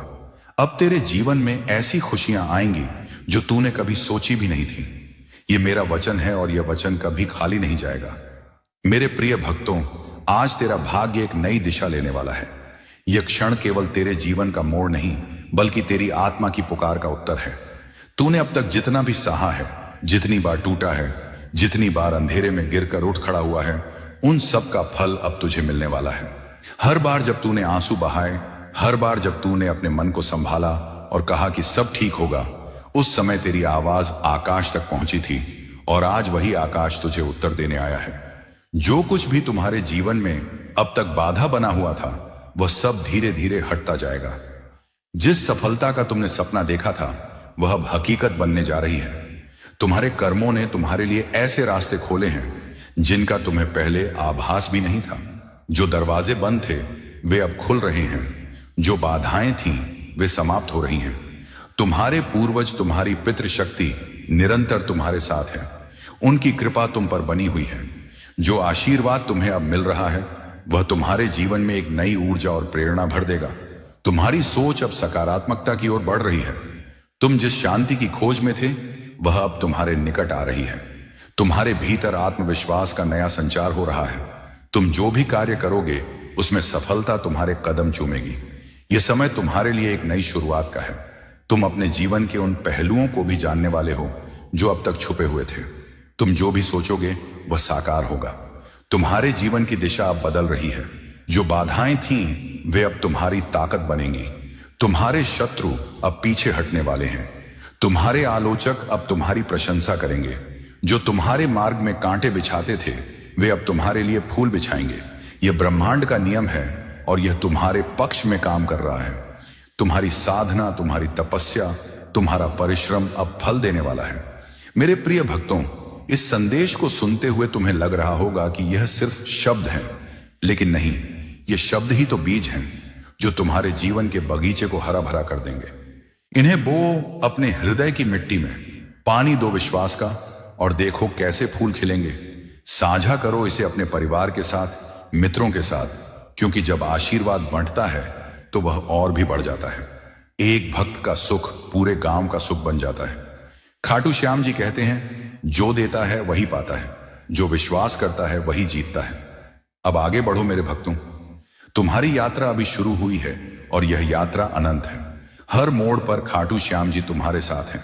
अब तेरे जीवन में ऐसी खुशियां आएंगी जो तूने कभी सोची भी नहीं थी। यह मेरा वचन है और यह वचन कभी खाली नहीं जाएगा। मेरे प्रिय भक्तों, आज तेरा भाग्य एक नई दिशा लेने वाला है। यह क्षण केवल तेरे जीवन का मोड़ नहीं बल्कि तेरी आत्मा की पुकार का उत्तर है। तूने अब तक जितना भी सहा है, जितनी बार टूटा है, जितनी बार अंधेरे में गिरकर उठ खड़ा हुआ है, उन सब का फल अब तुझे मिलने वाला है। हर बार जब तूने आंसू बहाए, हर बार जब तूने अपने मन को संभाला और कहा कि सब ठीक होगा, उस समय तेरी आवाज आकाश तक पहुंची थी और आज वही आकाश तुझे उत्तर देने आया है। जो कुछ भी तुम्हारे जीवन में अब तक बाधा बना हुआ था वह सब धीरे धीरे हटता जाएगा। जिस सफलता का तुमने सपना देखा था वह अब हकीकत बनने जा रही है। तुम्हारे कर्मों ने तुम्हारे लिए ऐसे रास्ते खोले हैं जिनका तुम्हें पहले आभास भी नहीं था। जो दरवाजे बंद थे वे अब खुल रहे हैं, जो बाधाएं थीं वे समाप्त हो रही हैं। तुम्हारे पूर्वज, तुम्हारी पितृशक्ति निरंतर तुम्हारे साथ है। उनकी कृपा तुम पर बनी हुई है। जो आशीर्वाद तुम्हें अब मिल रहा है वह तुम्हारे जीवन में एक नई ऊर्जा और प्रेरणा भर देगा। तुम्हारी सोच अब सकारात्मकता की ओर बढ़ रही है। तुम जिस शांति की खोज में थे वह अब तुम्हारे निकट आ रही है। तुम्हारे भीतर आत्मविश्वास का नया संचार हो रहा है। तुम जो भी कार्य करोगे उसमें सफलता तुम्हारे कदम चूमेगी। यह समय तुम्हारे लिए एक नई शुरुआत का है। तुम अपने जीवन के उन पहलुओं को भी जानने वाले हो जो अब तक छुपे हुए थे। तुम जो भी सोचोगे वह साकार होगा। तुम्हारे जीवन की दिशा अब बदल रही है। जो बाधाएं थीं वे अब तुम्हारी ताकत बनेंगी। तुम्हारे शत्रु अब पीछे हटने वाले हैं। तुम्हारे आलोचक अब तुम्हारी प्रशंसा करेंगे। जो तुम्हारे मार्ग में कांटे बिछाते थे वे अब तुम्हारे लिए फूल बिछाएंगे। यह ब्रह्मांड का नियम है और यह तुम्हारे पक्ष में काम कर रहा है। तुम्हारी साधना, तुम्हारी तपस्या, तुम्हारा परिश्रम अब फल देने वाला है। मेरे प्रिय भक्तों, इस संदेश को सुनते हुए तुम्हें लग रहा होगा कि यह सिर्फ शब्द हैं, लेकिन नहीं, ये शब्द ही तो बीज हैं जो तुम्हारे जीवन के बगीचे को हरा भरा कर देंगे। इन्हें बो अपने हृदय की मिट्टी में, पानी दो विश्वास का और देखो कैसे फूल खिलेंगे। साझा करो इसे अपने परिवार के साथ, मित्रों के साथ, क्योंकि जब आशीर्वाद बांटता है तो वह और भी बढ़ जाता है। एक भक्त का सुख पूरे गांव का सुख बन जाता है। खाटू श्याम जी कहते हैं, जो देता है वही पाता है, जो विश्वास करता है वही जीतता है। अब आगे बढ़ो मेरे भक्तों, तुम्हारी यात्रा अभी शुरू हुई है और यह यात्रा अनंत है। हर मोड़ पर खाटू श्याम जी तुम्हारे साथ हैं।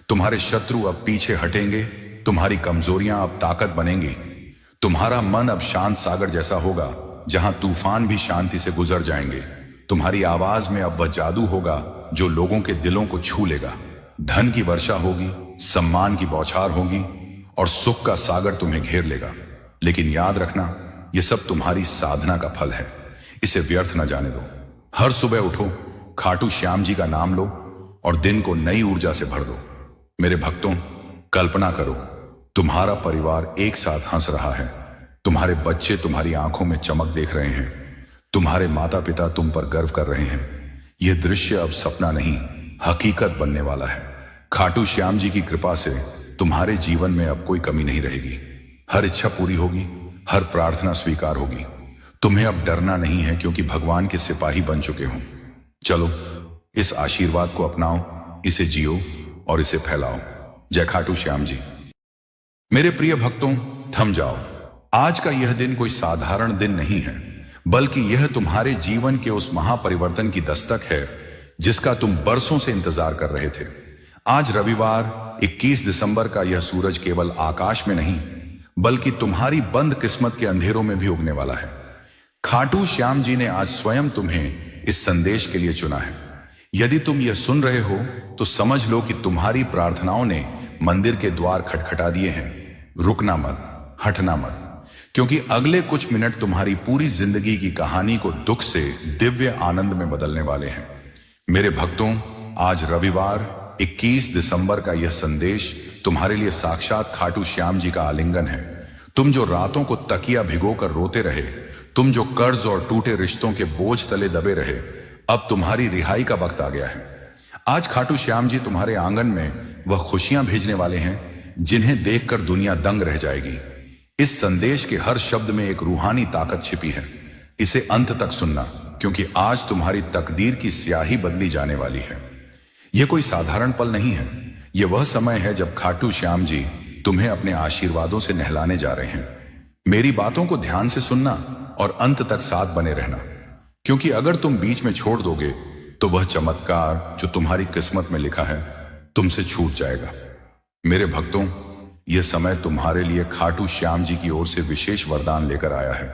तुम्हारे शत्रु अब पीछे हटेंगे, तुम्हारी कमजोरियां अब ताकत बनेंगी। तुम्हारा मन अब शांत सागर जैसा होगा, जहां तूफान भी शांति से गुजर जाएंगे। तुम्हारी आवाज में अब वह जादू होगा जो लोगों के दिलों को छू लेगा। धन की वर्षा होगी, सम्मान की बौछार होगी और सुख का सागर तुम्हें घेर लेगा। लेकिन याद रखना, यह सब तुम्हारी साधना का फल है, इसे व्यर्थ न जाने दो। हर सुबह उठो, खाटू श्याम जी का नाम लो और दिन को नई ऊर्जा से भर दो। मेरे भक्तों, कल्पना करो, तुम्हारा परिवार एक साथ हंस रहा है। तुम्हारे बच्चे तुम्हारी आंखों में चमक देख रहे हैं। तुम्हारे माता पिता तुम पर गर्व कर रहे हैं। यह दृश्य अब सपना नहीं, हकीकत बनने वाला है। खाटू श्याम जी की कृपा से तुम्हारे जीवन में अब कोई कमी नहीं रहेगी। हर इच्छा पूरी होगी, हर प्रार्थना स्वीकार होगी। तुम्हें अब डरना नहीं है, क्योंकि भगवान के सिपाही बन चुके हो। चलो, इस आशीर्वाद को अपनाओ, इसे जियो और इसे फैलाओ। जय खाटू श्याम जी। मेरे प्रिय भक्तों, थम जाओ। आज का यह दिन कोई साधारण दिन नहीं है, बल्कि यह तुम्हारे जीवन के उस महापरिवर्तन की दस्तक है जिसका तुम बरसों से इंतजार कर रहे थे। आज रविवार 21 दिसंबर का यह सूरज केवल आकाश में नहीं, बल्कि तुम्हारी बंद किस्मत के अंधेरों में भी उगने वाला है। खाटू श्याम जी ने आज स्वयं तुम्हें इस संदेश के लिए चुना है। यदि तुम यह सुन रहे हो तो समझ लो कि तुम्हारी प्रार्थनाओं ने मंदिर के द्वार खटखटा दिए हैं। रुकना मत, हटना मत, क्योंकि अगले कुछ मिनट तुम्हारी पूरी जिंदगी की कहानी को दुख से दिव्य आनंद में बदलने वाले हैं। मेरे भक्तों, आज रविवार 21 दिसंबर का यह संदेश तुम्हारे लिए साक्षात खाटू श्याम जी का आलिंगन है। तुम जो रातों को तकिया भिगोकर रोते रहे, तुम जो कर्ज और टूटे रिश्तों के बोझ तले दबे रहे, अब तुम्हारी रिहाई का वक्त आ गया है। आज खाटू श्याम जी तुम्हारे आंगन में वह खुशियां भेजने वाले हैं जिन्हें देखकर दुनिया दंग रह जाएगी। इस संदेश के हर शब्द में एक रूहानी ताकत छिपी है। इसे अंत तक सुनना, क्योंकि आज तुम्हारी तकदीर की स्याही बदली जाने वाली है। यह कोई साधारण पल नहीं है, यह वह समय है जब खाटू श्याम जी तुम्हें अपने आशीर्वादों से नहलाने जा रहे हैं। मेरी बातों को ध्यान से सुनना और अंत तक साथ बने रहना, क्योंकि अगर तुम बीच में छोड़ दोगे तो वह चमत्कार जो तुम्हारी किस्मत में लिखा है तुमसे छूट जाएगा। मेरे भक्तों, यह समय तुम्हारे लिए खाटू श्याम जी की ओर से विशेष वरदान लेकर आया है।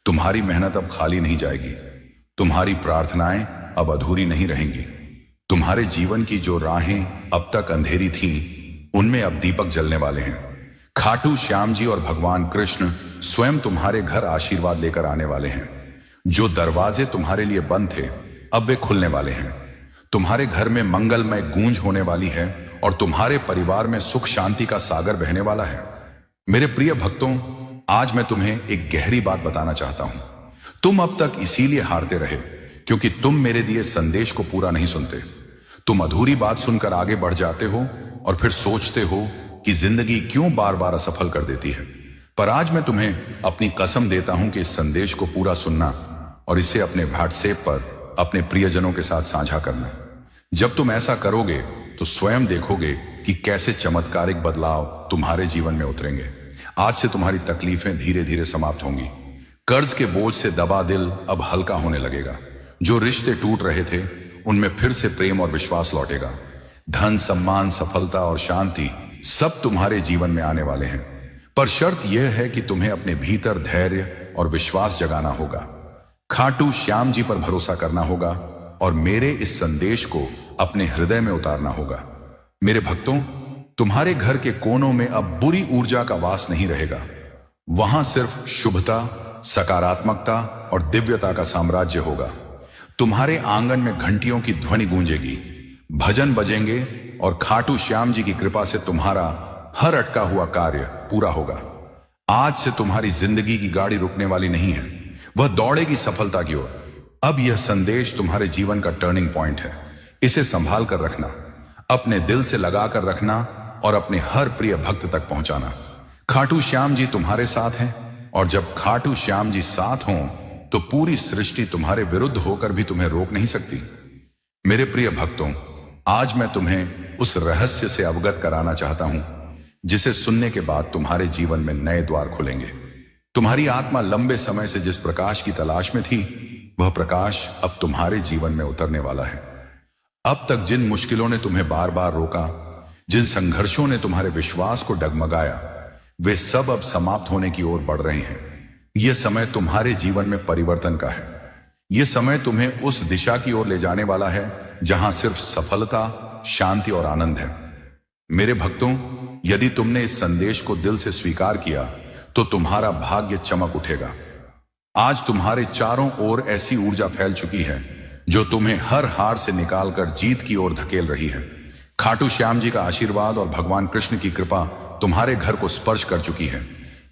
तुम्हारी मेहनत अब खाली नहीं जाएगी। तुम्हारी प्रार्थनाएं अब अधूरी नहीं रहेंगी। तुम्हारे जीवन की जो राहें अब तक अंधेरी थीं, उनमें अब दीपक जलने वाले हैं। खाटू श्याम जी और भगवान कृष्ण स्वयं तुम्हारे घर आशीर्वाद लेकर आने वाले हैं। जो दरवाजे तुम्हारे लिए बंद थे, अब वे खुलने वाले हैं। तुम्हारे घर में मंगलमय गूंज होने वाली है और तुम्हारे परिवार में सुख शांति का सागर बहने वाला है। मेरे प्रिय भक्तों, आज मैं तुम्हें एक गहरी बात बताना चाहता हूं। तुम अब तक इसीलिए हारते रहे क्योंकि तुम मेरे दिए संदेश को पूरा नहीं सुनते। तुम अधूरी बात सुनकर आगे बढ़ जाते हो और फिर सोचते हो कि जिंदगी क्यों बार बार असफल कर देती है। पर आज मैं तुम्हें अपनी कसम देता हूं कि इस संदेश को पूरा सुनना और इसे अपने व्हाट्सएप पर अपने प्रियजनों के साथ साझा करना। जब तुम ऐसा करोगे तो स्वयं देखोगे कि कैसे चमत्कारिक बदलाव तुम्हारे जीवन में उतरेंगे। आज से तुम्हारी तकलीफें धीरे धीरे समाप्त होंगी। कर्ज के बोझ से दबा दिल अब हल्का होने लगेगा। जो रिश्ते टूट रहे थे, उनमें फिर से प्रेम और विश्वास लौटेगा। धन, सम्मान, सफलता और शांति सब तुम्हारे जीवन में आने वाले हैं। पर शर्त यह है कि तुम्हें अपने भीतर धैर्य और विश्वास जगाना होगा। खाटू श्याम जी पर भरोसा करना होगा और मेरे इस संदेश को अपने हृदय में उतारना होगा। मेरे भक्तों, तुम्हारे घर के कोनों में अब बुरी ऊर्जा का वास नहीं रहेगा। वहां सिर्फ शुभता, सकारात्मकता और दिव्यता का साम्राज्य होगा। तुम्हारे आंगन में घंटियों की ध्वनि गूंजेगी, भजन बजेंगे और खाटू श्याम जी की कृपा से तुम्हारा हर अटका हुआ कार्य पूरा होगा। आज से तुम्हारी जिंदगी की गाड़ी रुकने वाली नहीं है, वह दौड़ेगी सफलता की ओर। अब यह संदेश तुम्हारे जीवन का टर्निंग पॉइंट है। इसे संभाल कर रखना, अपने दिल से लगा कर रखना और अपने हर प्रिय भक्त तक पहुंचाना। खाटू श्याम जी तुम्हारे साथ हैं और जब खाटू श्याम जी साथ हों तो पूरी सृष्टि तुम्हारे विरुद्ध होकर भी तुम्हें रोक नहीं सकती। मेरे प्रिय भक्तों, आज मैं तुम्हें उस रहस्य से अवगत कराना चाहता हूं जिसे सुनने के बाद तुम्हारे जीवन में नए द्वार खुलेंगे। तुम्हारी आत्मा लंबे समय से जिस प्रकाश की तलाश में थी, वह प्रकाश अब तुम्हारे जीवन में उतरने वाला है। अब तक जिन मुश्किलों ने तुम्हें बार बार रोका, जिन संघर्षों ने तुम्हारे विश्वास को डगमगाया, वे सब अब समाप्त होने की ओर बढ़ रहे हैं। यह समय तुम्हारे जीवन में परिवर्तन का है। यह समय तुम्हें उस दिशा की ओर ले जाने वाला है जहां सिर्फ सफलता, शांति और आनंद है। मेरे भक्तों, यदि तुमने इस संदेश को दिल से स्वीकार किया तो तुम्हारा भाग्य चमक उठेगा। आज तुम्हारे चारों ओर ऐसी ऊर्जा फैल चुकी है जो तुम्हें हर हार से निकालकर जीत की ओर धकेल रही है। खाटू श्याम जी का आशीर्वाद और भगवान कृष्ण की कृपा तुम्हारे घर को स्पर्श कर चुकी है।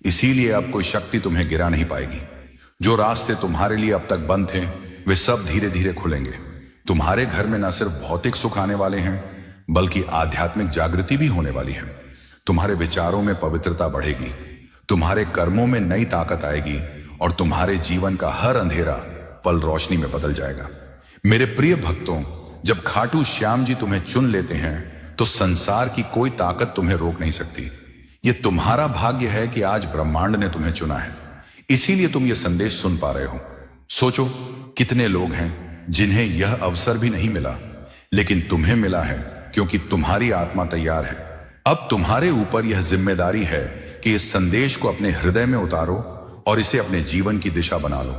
इसीलिए अब कोई शक्ति तुम्हें गिरा नहीं पाएगी। जो रास्ते तुम्हारे लिए अब तक बंद थे, वे सब धीरे धीरे खुलेंगे। तुम्हारे घर में न सिर्फ भौतिक सुख आने वाले हैं, बल्कि आध्यात्मिक जागृति भी होने वाली है। तुम्हारे विचारों में पवित्रता बढ़ेगी, तुम्हारे कर्मों में नई ताकत आएगी और तुम्हारे जीवन का हर अंधेरा पल रोशनी में बदल जाएगा। मेरे प्रिय भक्तों, जब खाटू श्याम जी तुम्हें चुन लेते हैं तो संसार की कोई ताकत तुम्हें रोक नहीं सकती। यह तुम्हारा भाग्य है कि आज ब्रह्मांड ने तुम्हें चुना है, इसीलिए तुम यह संदेश सुन पा रहे हो। सोचो, कितने लोग हैं जिन्हें यह अवसर भी नहीं मिला, लेकिन तुम्हें मिला है क्योंकि तुम्हारी आत्मा तैयार है। अब तुम्हारे ऊपर यह जिम्मेदारी है कि इस संदेश को अपने हृदय में उतारो और इसे अपने जीवन की दिशा बना लो।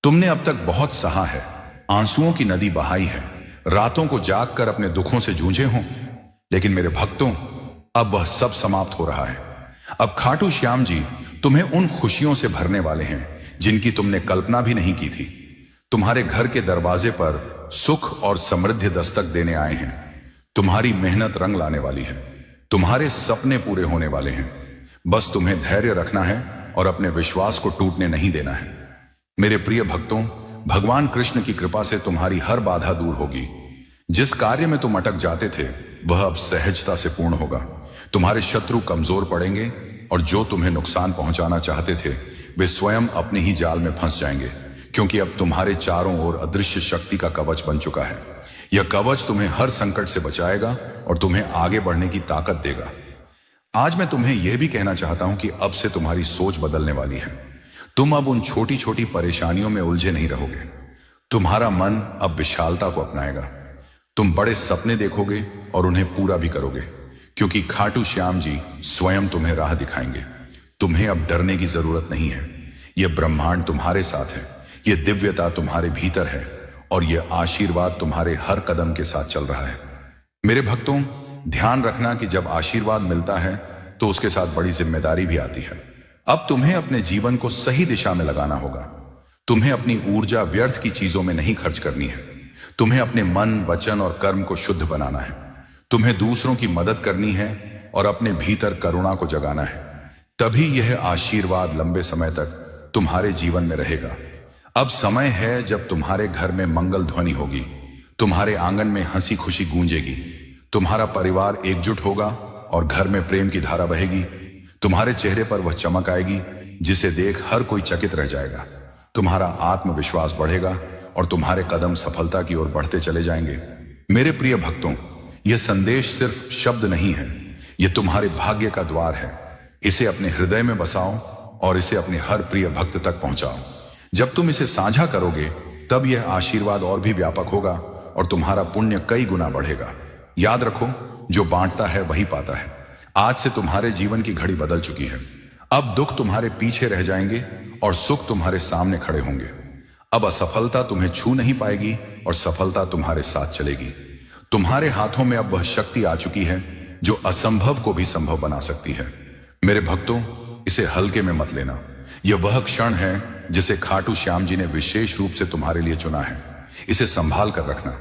तुमने अब तक बहुत सहा है, आंसुओं की नदी बहाई है, रातों को जागकर अपने दुखों से जूझे हो, लेकिन मेरे भक्तों, अब वह सब समाप्त हो रहा है। अब खाटू श्याम जी तुम्हें उन खुशियों से भरने वाले हैं जिनकी तुमने कल्पना भी नहीं की थी। तुम्हारे घर के दरवाजे पर सुख और समृद्धि दस्तक देने आए हैं। तुम्हारी मेहनत रंग लाने वाली है, तुम्हारे सपने पूरे होने वाले हैं। बस तुम्हें धैर्य रखना है और अपने विश्वास को टूटने नहीं देना है। मेरे प्रिय भक्तों, भगवान कृष्ण की कृपा से तुम्हारी हर बाधा दूर होगी। जिस कार्य में तुम अटक जाते थे वह अब सहजता से पूर्ण होगा। तुम्हारे शत्रु कमजोर पड़ेंगे और जो तुम्हें नुकसान पहुंचाना चाहते थे वे स्वयं अपने ही जाल में फंस जाएंगे, क्योंकि अब तुम्हारे चारों ओर अदृश्य शक्ति का कवच बन चुका है। यह कवच तुम्हें हर संकट से बचाएगा और तुम्हें आगे बढ़ने की ताकत देगा। आज मैं तुम्हें यह भी कहना चाहता हूं कि अब से तुम्हारी सोच बदलने वाली है। तुम अब उन छोटी छोटी परेशानियों में उलझे नहीं रहोगे। तुम्हारा मन अब विशालता को अपनाएगा। तुम बड़े सपने देखोगे और उन्हें पूरा भी करोगे, क्योंकि खाटू श्याम जी स्वयं तुम्हें राह दिखाएंगे। तुम्हें अब डरने की जरूरत नहीं है। यह ब्रह्मांड तुम्हारे साथ है, यह दिव्यता तुम्हारे भीतर है और यह आशीर्वाद तुम्हारे हर कदम के साथ चल रहा है। मेरे भक्तों, ध्यान रखना कि जब आशीर्वाद मिलता है तो उसके साथ बड़ी जिम्मेदारी भी आती है। अब तुम्हें अपने जीवन को सही दिशा में लगाना होगा। तुम्हें अपनी ऊर्जा व्यर्थ की चीजों में नहीं खर्च करनी है। तुम्हें अपने मन, वचन और कर्म को शुद्ध बनाना है। तुम्हें दूसरों की मदद करनी है और अपने भीतर करुणा को जगाना है। तभी यह आशीर्वाद लंबे समय तक तुम्हारे जीवन में रहेगा। अब समय है जब तुम्हारे घर में मंगल ध्वनि होगी, तुम्हारे आंगन में हंसी खुशी गूंजेगी, तुम्हारा परिवार एकजुट होगा और घर में प्रेम की धारा बहेगी। तुम्हारे चेहरे पर वह चमक आएगी जिसे देख हर कोई चकित रह जाएगा। तुम्हारा आत्मविश्वास बढ़ेगा और तुम्हारे कदम सफलता की ओर बढ़ते चले जाएंगे। मेरे प्रिय भक्तों, यह संदेश सिर्फ शब्द नहीं है, यह तुम्हारे भाग्य का द्वार है। इसे अपने हृदय में बसाओ और इसे अपने हर प्रिय भक्त तक पहुंचाओ। जब तुम इसे साझा करोगे तब यह आशीर्वाद और भी व्यापक होगा और तुम्हारा पुण्य कई गुना बढ़ेगा। याद रखो, जो बांटता है वही पाता है। आज से तुम्हारे जीवन की घड़ी बदल चुकी है। अब दुख तुम्हारे पीछे रह जाएंगे और सुख तुम्हारे सामने खड़े होंगे। अब असफलता तुम्हें छू नहीं पाएगी और सफलता तुम्हारे साथ चलेगी। तुम्हारे हाथों में अब वह शक्ति आ चुकी है जो असंभव को भी संभव बना सकती है। मेरे भक्तों, इसे हल्के में मत लेना। यह वह क्षण है जिसे खाटू श्याम जी ने विशेष रूप से तुम्हारे लिए चुना है। इसे संभाल कर रखना,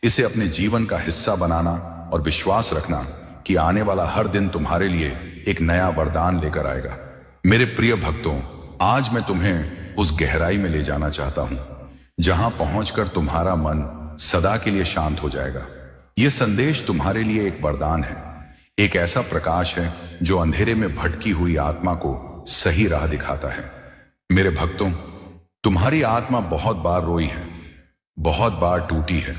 इसे अपने जीवन का हिस्सा बनाना और विश्वास रखना कि आने वाला हर दिन तुम्हारे लिए एक नया वरदान लेकर आएगा। मेरे प्रिय भक्तों, आज मैं तुम्हें उस गहराई में ले जाना चाहता हूं जहां पहुंचकर तुम्हारा मन सदा के लिए शांत हो जाएगा। यह संदेश तुम्हारे लिए एक वरदान है, एक ऐसा प्रकाश है जो अंधेरे में भटकी हुई आत्मा को सही राह दिखाता है। मेरे भक्तों, तुम्हारी आत्मा बहुत बार रोई है, बहुत बार टूटी है।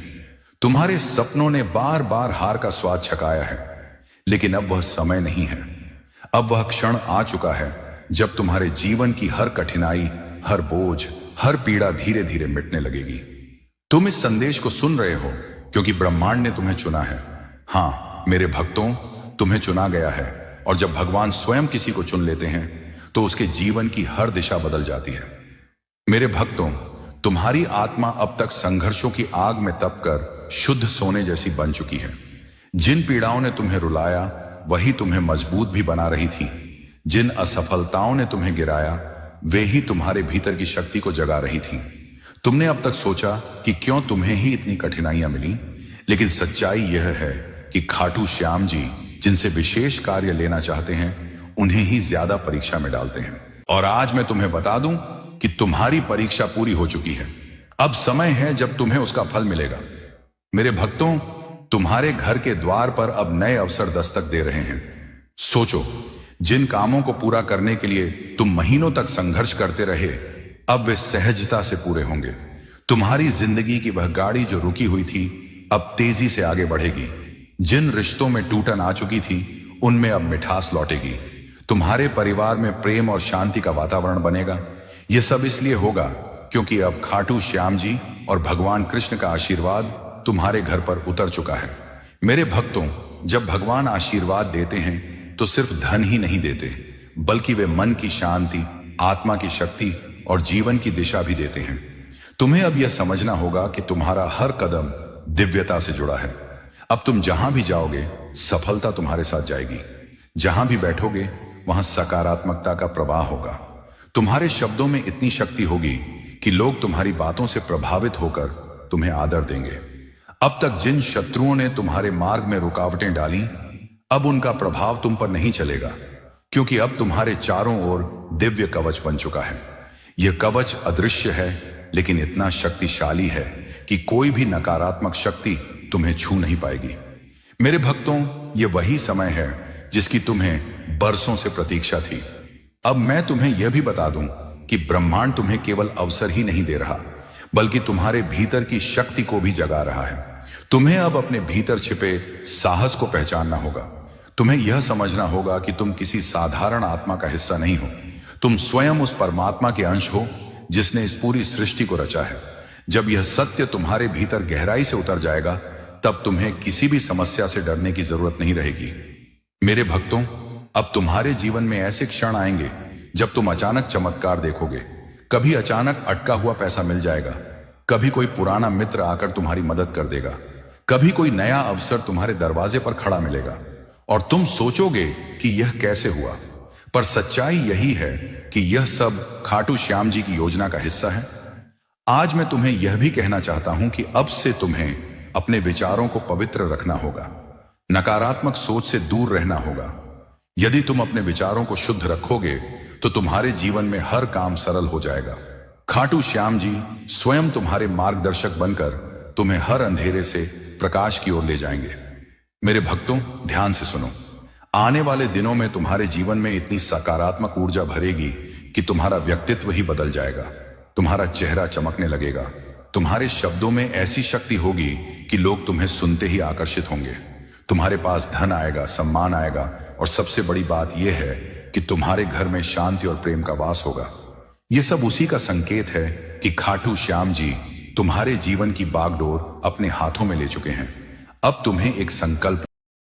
तुम्हारे सपनों ने बार बार हार का स्वाद छकाया है, लेकिन अब वह समय नहीं है। अब वह क्षण आ चुका है जब तुम्हारे जीवन की हर कठिनाई, हर बोझ, हर पीड़ा धीरे धीरे मिटने लगेगी। तुम इस संदेश को सुन रहे हो क्योंकि ब्रह्मांड ने तुम्हें चुना है। हाँ मेरे भक्तों, तुम्हें चुना गया है। और जब भगवान स्वयं किसी को चुन लेते हैं तो उसके जीवन की हर दिशा बदल जाती है। मेरे भक्तों, तुम्हारी आत्मा अब तक संघर्षों की आग में तपकर शुद्ध सोने जैसी बन चुकी है। जिन पीड़ाओं ने तुम्हें रुलाया वही तुम्हें मजबूत भी बना रही थी। जिन असफलताओं ने तुम्हें गिराया वे ही तुम्हारे भीतर की शक्ति को जगा रही थी। तुमने अब तक सोचा कि क्यों तुम्हें ही इतनी कठिनाइयां मिली, लेकिन सच्चाई यह है कि खाटू श्याम जी जिनसे विशेष कार्य लेना चाहते हैं उन्हें ही ज्यादा परीक्षा में डालते हैं। और आज मैं तुम्हें बता दूं कि तुम्हारी परीक्षा पूरी हो चुकी है। अब समय है जब तुम्हें उसका फल मिलेगा। मेरे भक्तों, तुम्हारे घर के द्वार पर अब नए अवसर दस्तक दे रहे हैं। सोचो, जिन कामों को पूरा करने के लिए तुम महीनों तक संघर्ष करते रहे, अब वे सहजता से पूरे होंगे। तुम्हारी जिंदगी की वह गाड़ी जो रुकी हुई थी अब तेजी से आगे बढ़ेगी। जिन रिश्तों में टूटन आ चुकी थी उनमें अब मिठास लौटेगी। तुम्हारे परिवार में प्रेम और शांति का वातावरण बनेगा। यह सब इसलिए होगा क्योंकि अब खाटू श्याम जी और भगवान कृष्ण का आशीर्वाद तुम्हारे घर पर उतर चुका है। मेरे भक्तों, जब भगवान आशीर्वाद देते हैं तो सिर्फ धन ही नहीं देते, बल्कि वे मन की शांति, आत्मा की शक्ति और जीवन की दिशा भी देते हैं। तुम्हें अब यह समझना होगा कि तुम्हारा हर कदम दिव्यता से जुड़ा है। अब तुम जहां भी जाओगे सफलता तुम्हारे साथ जाएगी। जहां भी बैठोगे वहां सकारात्मकता का प्रवाह होगा। तुम्हारे शब्दों में इतनी शक्ति होगी कि लोग तुम्हारी बातों से प्रभावित होकर तुम्हें आदर देंगे। अब तक जिन शत्रुओं ने तुम्हारे मार्ग में रुकावटें डाली, अब उनका प्रभाव तुम पर नहीं चलेगा, क्योंकि अब तुम्हारे चारों ओर दिव्य कवच बन चुका है। यह कवच अदृश्य है लेकिन इतना शक्तिशाली है कि कोई भी नकारात्मक शक्ति तुम्हें छू नहीं पाएगी। मेरे भक्तों, यह वही समय है जिसकी तुम्हें बरसों से प्रतीक्षा थी। अब मैं तुम्हें यह भी बता दूं कि ब्रह्मांड तुम्हें केवल अवसर ही नहीं दे रहा, बल्कि तुम्हारे भीतर की शक्ति को भी जगा रहा है। तुम्हें अब अपने भीतर छिपे साहस को पहचानना होगा। तुम्हें यह समझना होगा कि तुम किसी साधारण आत्मा का हिस्सा नहीं हो। तुम स्वयं उस परमात्मा के अंश हो जिसने इस पूरी सृष्टि को रचा है। जब यह सत्य तुम्हारे भीतर गहराई से उतर जाएगा, तब तुम्हें किसी भी समस्या से डरने की जरूरत नहीं रहेगी। मेरे भक्तों, अब तुम्हारे जीवन में ऐसे क्षण आएंगे जब तुम अचानक चमत्कार देखोगे। कभी अचानक अटका हुआ पैसा मिल जाएगा, कभी कोई पुराना मित्र आकर तुम्हारी मदद कर देगा, कभी कोई नया अवसर तुम्हारे दरवाजे पर खड़ा मिलेगा और तुम सोचोगे कि यह कैसे हुआ। पर सच्चाई यही है कि यह सब खाटू श्याम जी की योजना का हिस्सा है। आज मैं तुम्हें यह भी कहना चाहता हूं कि अब से तुम्हें अपने विचारों को पवित्र रखना होगा, नकारात्मक सोच से दूर रहना होगा। यदि तुम अपने विचारों को शुद्ध रखोगे तो तुम्हारे जीवन में हर काम सरल हो जाएगा। खाटू श्याम जी स्वयं तुम्हारे मार्गदर्शक बनकर तुम्हें हर अंधेरे से प्रकाश की ओर ले जाएंगे। मेरे भक्तों, ध्यान से सुनो। आने वाले दिनों में तुम्हारे जीवन में इतनी सकारात्मक ऊर्जा भरेगी कि तुम्हारा व्यक्तित्व ही बदल जाएगा। तुम्हारा चेहरा चमकने लगेगा। तुम्हारे शब्दों में ऐसी शक्ति होगी कि लोग तुम्हें सुनते ही आकर्षित होंगे। तुम्हारे पास धन आएगा, सम्मान आएगा और सबसे बड़ी बात यह है कि तुम्हारे घर में शांति और प्रेम का वास होगा। यह सब उसी का संकेत है कि खाटू श्याम जी तुम्हारे जीवन की बागडोर अपने हाथों में ले चुके हैं। अब तुम्हें एक संकल्प